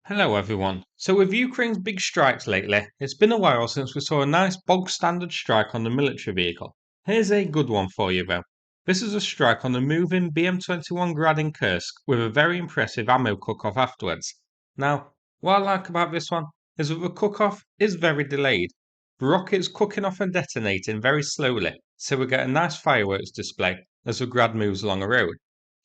Hello everyone. So with Ukraine's big strikes lately, it's been a while since we saw a nice bog standard strike on the military vehicle. Here's a good one for you though. This is a strike on the moving BM-21 Grad in Kursk with a very impressive ammo cook-off afterwards. Now, what I like about this one is that the cook-off is very delayed. The rocket's cooking off and detonating very slowly, so we get a nice fireworks display as the Grad moves along a road.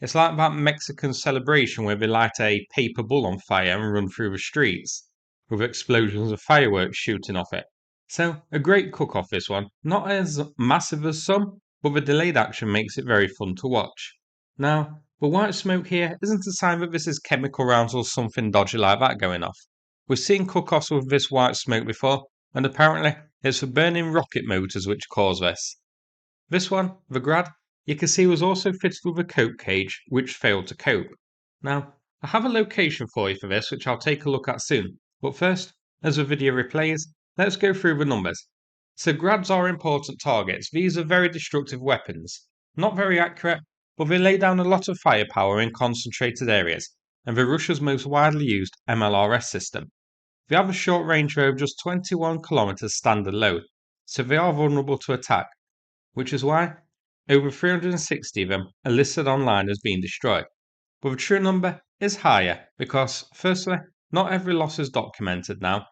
It's like that Mexican celebration where they light a paper bull on fire and run through the streets, with explosions of fireworks shooting off it. So, a great cook off this one. Not as massive as some, but the delayed action makes it very fun to watch. Now, the white smoke here isn't a sign that this is chemical rounds or something dodgy like that going off. We've seen cook offs with this white smoke before, and apparently it's the burning rocket motors which cause this. This one, the Grad, you can see was also fitted with a cope cage, which failed to cope. Now, I have a location for you for this, which I'll take a look at soon. But first, as the video replays, let's go through the numbers. So Grads are important targets. These are very destructive weapons. Not very accurate, but they lay down a lot of firepower in concentrated areas, and they're Russia's most widely used MLRS system. They have a short range of just 21 kilometers standard load, so they are vulnerable to attack, which is why over 360 of them are listed online as being destroyed. But the true number is higher because, firstly, not every loss is documented now,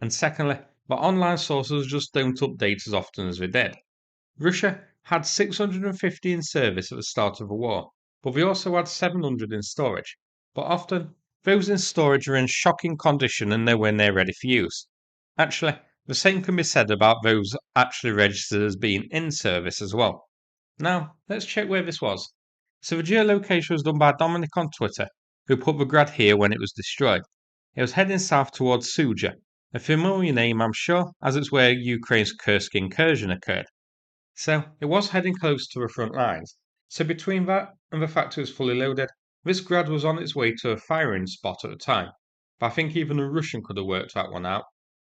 and secondly, the online sources just don't update as often as they did. Russia had 650 in service at the start of the war, but they also had 700 in storage. But often, those in storage are in shocking condition and nowhere near ready for use. Actually, the same can be said about those actually registered as being in service as well. Now, let's check where this was. So the geolocation was done by Dominic on Twitter, who put the Grad here when it was destroyed. It was heading south towards Sudzha, a familiar name I'm sure, as it's where Ukraine's Kursk incursion occurred. So it was heading close to the front lines. So between that and the fact it was fully loaded, this Grad was on its way to a firing spot at the time. But I think even a Russian could have worked that one out.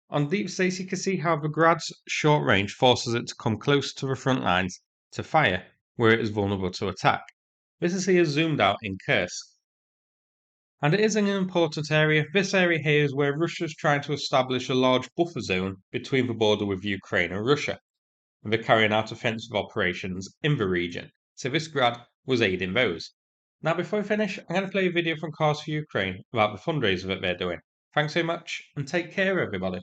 On deep space, you can see how the Grad's short range forces it to come close to the front lines to fire, where it is vulnerable to attack. This is here zoomed out in Kursk. And it is an important area. This area here is where Russia is trying to establish a large buffer zone between the border with Ukraine and Russia. And they're carrying out offensive operations in the region. So this Grad was aiding those. Now, before we finish, I'm going to play a video from Cars for Ukraine about the fundraiser that they're doing. Thanks so much, and take care, everybody.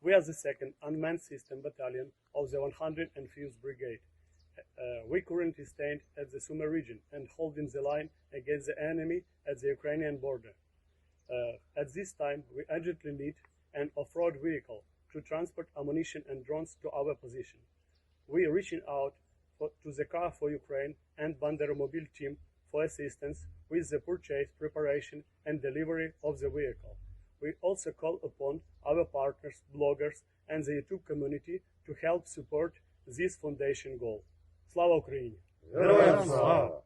We are the 2nd Unmanned System Battalion of the 105th Brigade. We currently stand at the Sumy region and holding the line against the enemy at the Ukrainian border. At this time, we urgently need an off-road vehicle to transport ammunition and drones to our position. We are reaching out to the Car for Ukraine and Banderomobil team for assistance with the purchase, preparation and delivery of the vehicle. We also call upon our partners, bloggers and the YouTube community to help support this foundation goal. Slava Ukraini! Героям слава!